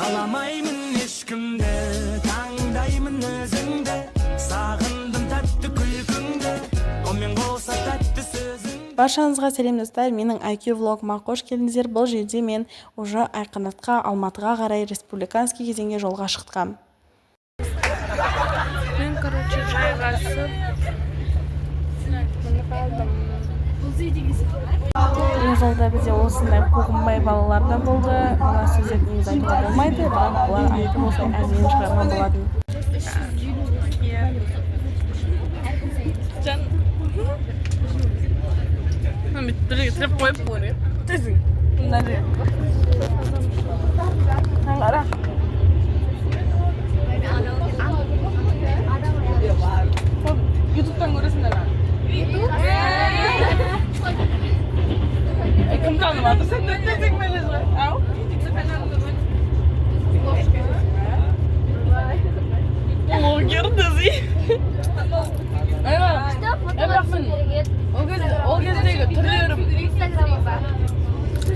Қаламаймын ешкімді, таңдаймын өзіңді, сағындым тәтті күлкіңді, онымен болса тәтті сөзің. Баршаңызға сәлем достар, менің IQ влогыма қош келдіңіздер. Бұл жерде мен уже Айқанатқа, Алматыға қарай республиканский кезеңге жолға шықтым. Мен, жайғасып мініп алдым. Жолда бізде осындай қуғынбай балалар да болды. Мына сөздеріңіз айтуға болмайды, бірақ олар айтып осылай әңгіме шығарған болатын. Бірге тіреп қойып қойып тезің мына жер қара ютубтан көресіңдер ма? Кім танып жатыр? Сен де тезің белесің ғой. Ау? Блогер дезі. Ол кездегі түрлерім.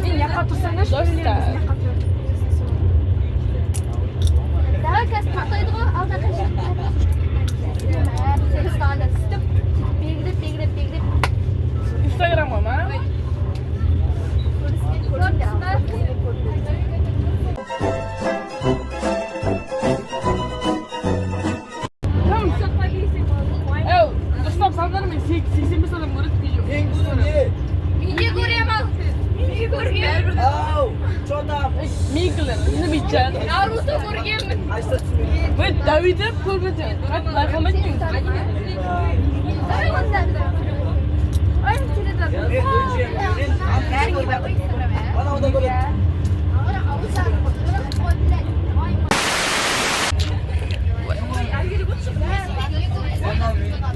Мен яққа тұрсаңдар достар. Давай қазір тоқтайды ғой, алда қашып. Сені ұстағанда сүтіп, бегіріп. Инстаграмға ма? Дұрыстап сандар мен 85 адам көреді видео. Неге көрем ал? Неге көргем? Ау, чотам. Мейгілер, не бейтчен? Наруто көргеммін. Вы Давиді көрмеден. Қайтын байқамайтын.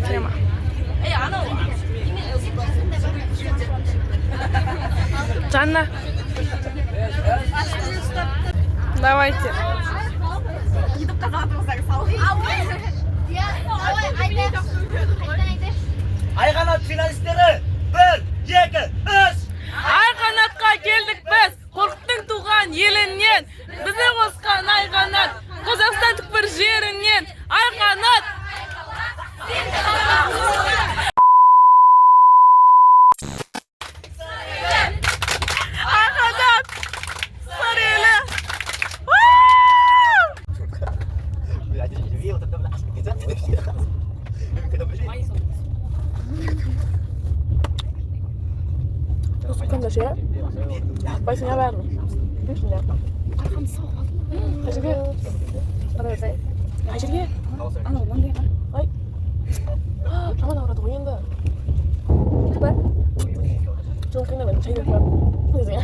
Тема. Жанна. Давайте. Айқанат финалистері 1, 2, 3. Айқанатқа келдік біз. Қорқыттың туған елінен. Бізді қосқан Айқанат. Қазақстан түкпір жерінен. Айқанат. Айқанат. Сарелі. Sıkıntı şey. Başına verme. Şimdi. Hadi gel. Hadi gel. Ana lan gel. Ay. Tamam orada oyunda. Bak. Çok kıyına ben çay yapıyorum. Neyse ya.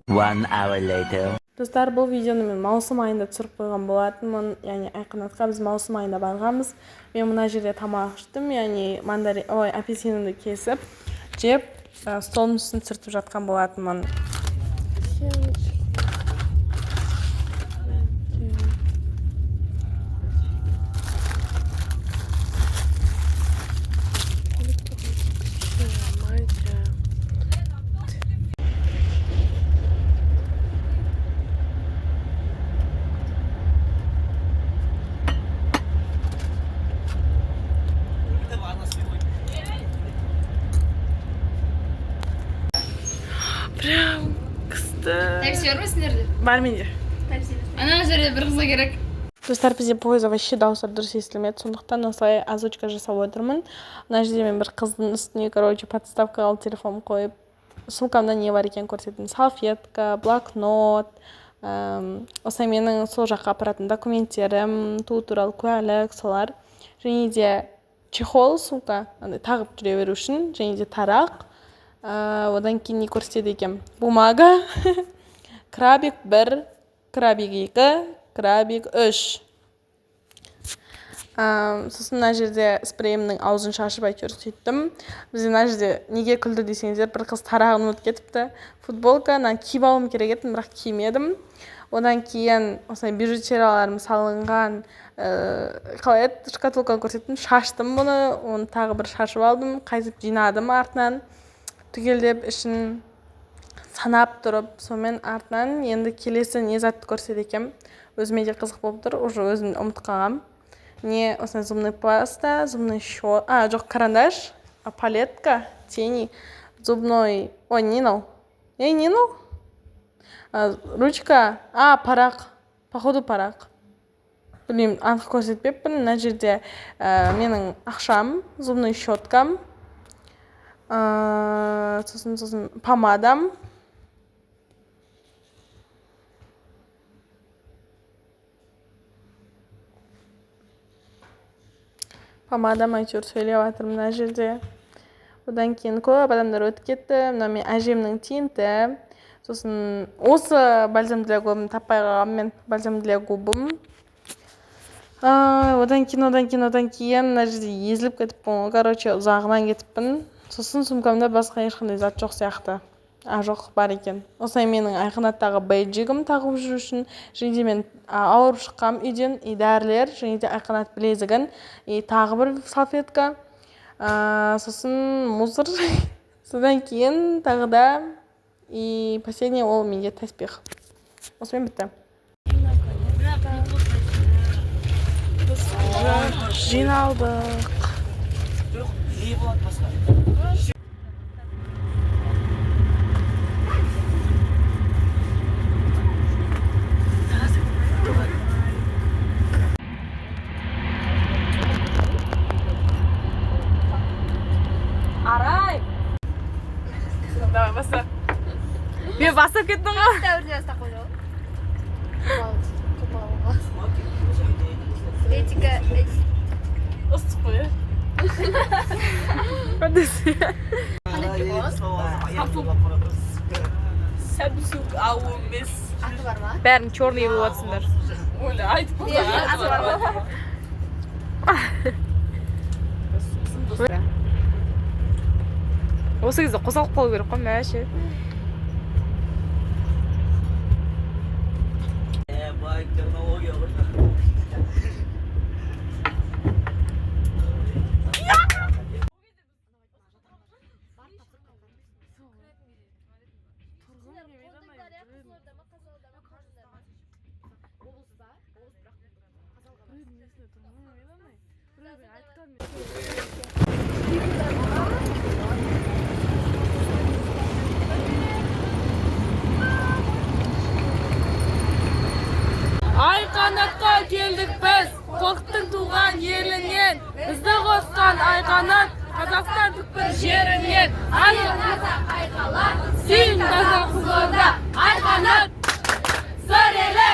One hour later. Достар, бұл видеоны мен маусым айында түсіріп қойған болатынмын. Яғни Айқанатқа біз маусым айында барғанбыз. Мен мына жерде тамақ іштім, яғни апельсинімді кесіп, жеп, столдың үстін сүртіп жатқан болатынмын. Прям кісті. Такси бар ма сендерде? Бар менде. Ана жерде бір қызға керек. Достар, бізде пойызда вообще дауыстар дұрыс естілмеді, сондықтан осылай озвучка жасап отырмын. Мына жерде мен бір қыздың үстіне, подставкаға алып телефон қойып, сумкамда не бар екен көрсеттім. Салфетка, блокнот, осылай менің сол жаққа апаратын документтерім, туу туралы куәлік, солар. Және де чехол, сумка, тағып жүре беру үшін, және де тарақ. Одан кейін не көрсетеді екен? Бумага, крабик 1, крабик 2, крабик 3. Сосын мына жерде спрейімнің аузын шашып әйтеуір сөйттім. Бізде мына жерде неге күлді десеңіздер, бір қыз тарағын ұмытып кетіпті. Футболканы киіп алуым керек еді, бірақ кимедім. Одан кейін осылай бижутерияларым салынған қалай еді шкатулканы көрсеттім, шаштым бұны, оны тағы бір шашып алдым, қайтып жинадым артынан, түгелдеп ішін санап тұрып, сонымен артынан енді келесі не затты көрсет екем. Өзіме де қызық болып тұр, уже өзім ұмытып қалғам. Не, осылай зубный паста, зубный щетка, жоқ, карандаш, палетка, тени, зубной, ой, не мынау, не мынау? Ручка, парақ, походу парақ. Білмеймін, анық көрсетпеппін. Мына жерде менің ақшам, зубный щеткам, сосын помадам. Помадам әйтеуір сөйлеп жатырмын мына жерде. Одан кейін көп адамдар өтіп кетті. Мына мен әжемнің тинті. Сосын осы бальзам для губым таппай қалғам мен, бальзам для губым. Одан кейін мына жерде езіліп кетіппін. Короче, ұзағынан кетіппін. Сосын сумкамда басқа ешқандай зат жоқ сияқты. Жоқ, бар екен. Осылай менің айқанаттағы бейджигім тағып жүру үшін. Және де мен ауырып шыққам үйден, дәрілер, және де айқанат білезігін, тағы бір салфетка, сосын мусор. Содан кейін тағы да последний ол менде таспих. Осымен бітті. Жиналдық. Не болады басқа? Арай! Давай, баса. Мен басып кеттім ғой. Дәуірде жаста қойды. Этика. Ыстық қой. Қадесі. Сәбісук ауы емес. Аты бар ма? Бәрін черный болып атсыңдар. Оля, айтып қойды. Аты бар ма? Осы кезде қосалып қалу керек қой, мәші. Бай технология ғой. Айқанатқа келдік біз, қорықтың туған елінен, бізді қосқан айқанат, Қазақстан түкпір жерінен. Қазақ айқала, Сен қазақ қызылорда, айқанат, сыр елі,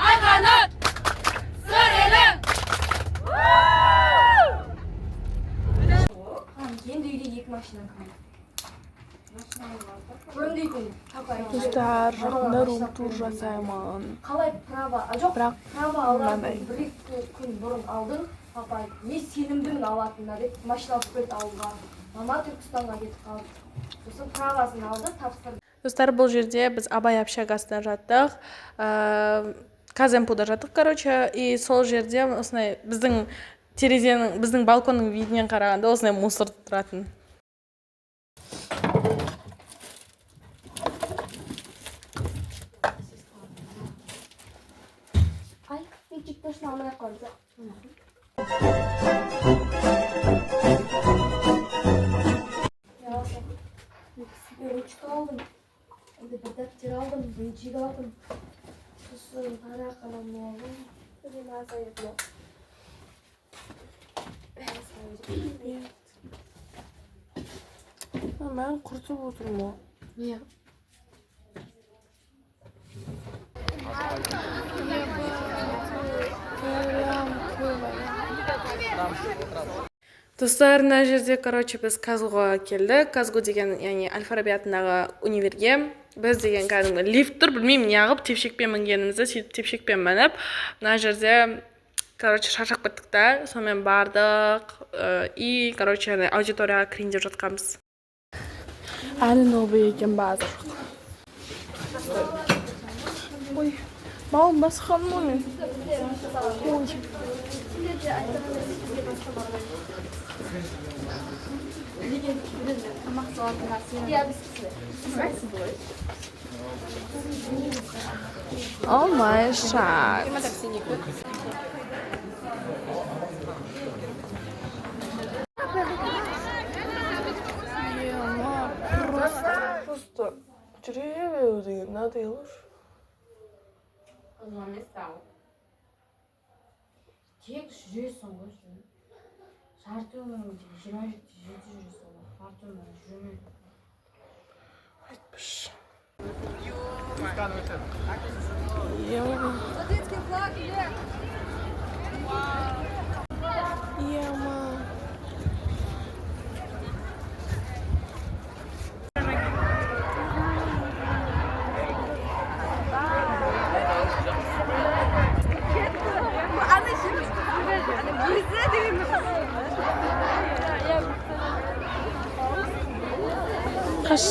айқанат, сыр елі. Енді үйде екі машина қалды. Өңдейтін тапай. Достар, жақында рум-тур жасаймын. Қалай право? Жоқ, Бірақ право алатын бір-екі күн бұрын алдың. Папай, мен сенімдімін алатынына деп машина алып берді ауылға. Мама Түркістанға кетіп қалды. Сосын правосын алды, тапсырды. Достар, бұл жерде біз Абай общагасында жаттық. Каземпуда жаттық, короче. И сол жерде осындай біздің терезенің, біздің балконның видінен қарағанда осындай мусор тұратын. Ай, мен чиптошын алмай қалды. Ручка алдым, bir daftar aldım, beycik aldım. Sosun, para kalemle aldım. Bir mağaza yapıyor. Ben kurtulup oturma. Niye? Достар, мына жерде, короче, біз Казгуға келдік. Казгу деген, яғни Әл-Фараби атындағы универге. Біз деген кәдімгі лифт тұр, білмеймін неғып тепшекпен мінгенімізді, сөйтіп тепшекпен мініп. Мына жерде, короче, шаршап кеттік та, сонымен бардық. И, короче, аудиторияға кірейін деп жатқанбыз. Әлі новый екен базар. Ой, балым басқаным ғой мен. Ой. Oh my god. Просто жүре беру деген мынадай ғой. Тек жүресің ғой сен. Жарты өміріңде 27 жүресің ғой. Жарты өміріңде жүрмейді. Айтпыш. Студентский флаг, вверх! Ема. Қаш.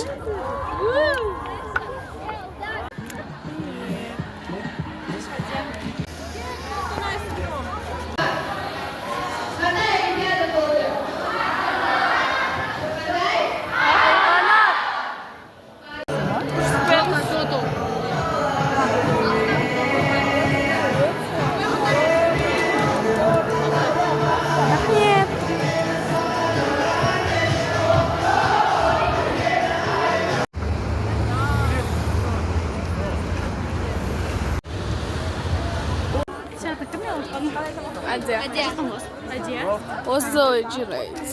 Осы жүрейді.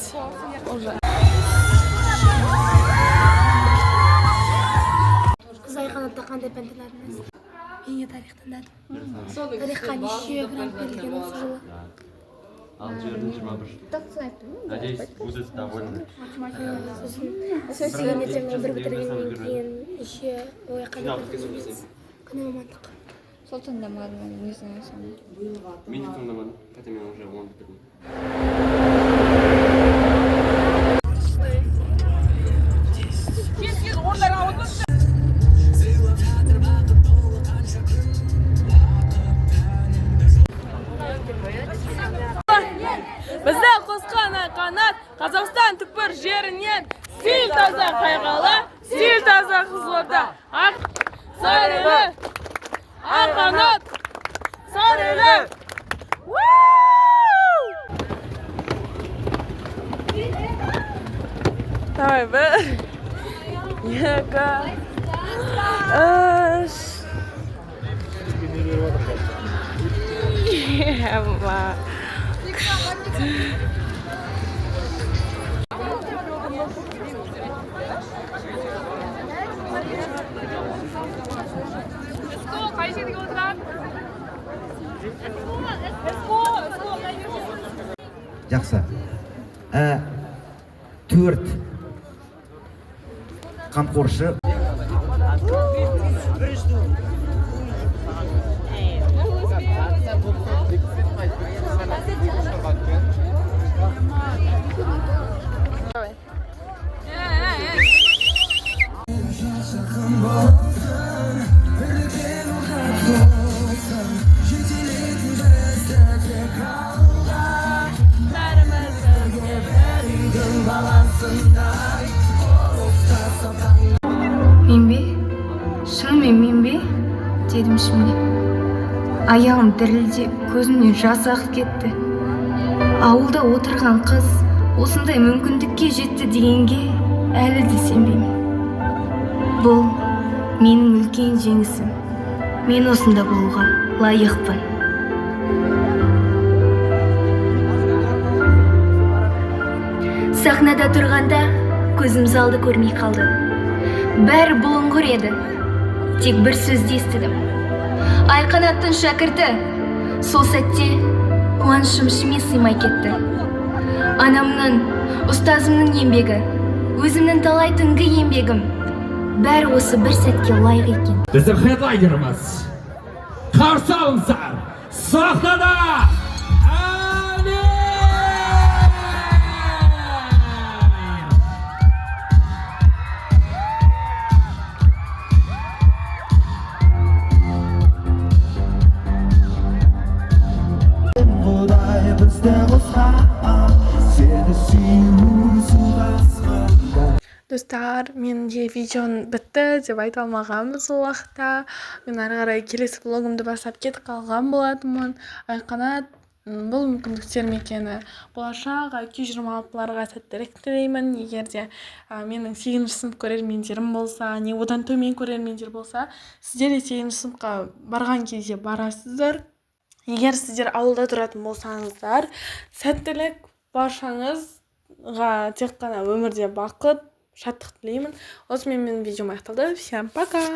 Қызай қанатта қандай пән таңдадыңыз? Мен тарих таңдадым. Тарихқа неше грант берілген осы жылы? Надеюсь, будут довольны. Сөз деген ертең бір бітіргеннен кейін неше ой қандай бітіргенсіз? Қандай мамандық? Сол таңдамадым, не знаю сама. Медик таңдамадым, хотя мен уже 10 бітірдім. Бізді қосқан қанат Қазақстан түкпір жерінен сел таза қайғалы, сел таза Қызылорда. Сарылы, қанат, сарылы. Давай, бір, екі, үш. Ема. Жақсы. 4 қамқоршы. Мен бе? Шынымен мен бе? Дедім ішімде. Аяғым дірілдеп, көзімнен жас ағып кетті. Ауылда отырған қыз осындай мүмкіндікке жетті дегенге әлі де сенбеймін. Бұл менің үлкен жеңісім. Мен осында болуға лайықпын. Сахнада тұрғанда көзім залды көрмей қалды. Бәрі бұлыңғыр еді. Тек бір сөзді естідім. Айқанаттың шәкірті. Сол сәтте қуанышым ішіме сыймай кетті. Анамның, ұстазымның еңбегі, өзімнің талай түнгі еңбегім. Бәрі осы бір сәтке лайық екен. Bizim headliner'ımız. Қарсы алыңыздар. Сахнада Ali! достар, менде видеоның бітті деп айта алмағанбыз сол уақытта. Мен ары қарай келесі блогымды бастап кетіп қалған болатынмын. Айқанат бұл мүмкіндіктерім екені болашақ IQ26-ларға сәттілік тілеймін. Егер де менің 8-ші сынып көрермендерім болса, не одан төмен көрермендер болса, сіздер де 8-ші сыныпқа барған кезде барасыздар. Егер сіздер ауылда тұратын болсаңыздар, сәттілік баршаңызға тек қана өмірде бақыт, шаттық тілеймін. Осымен менің видеом аяқталды. Всем пока!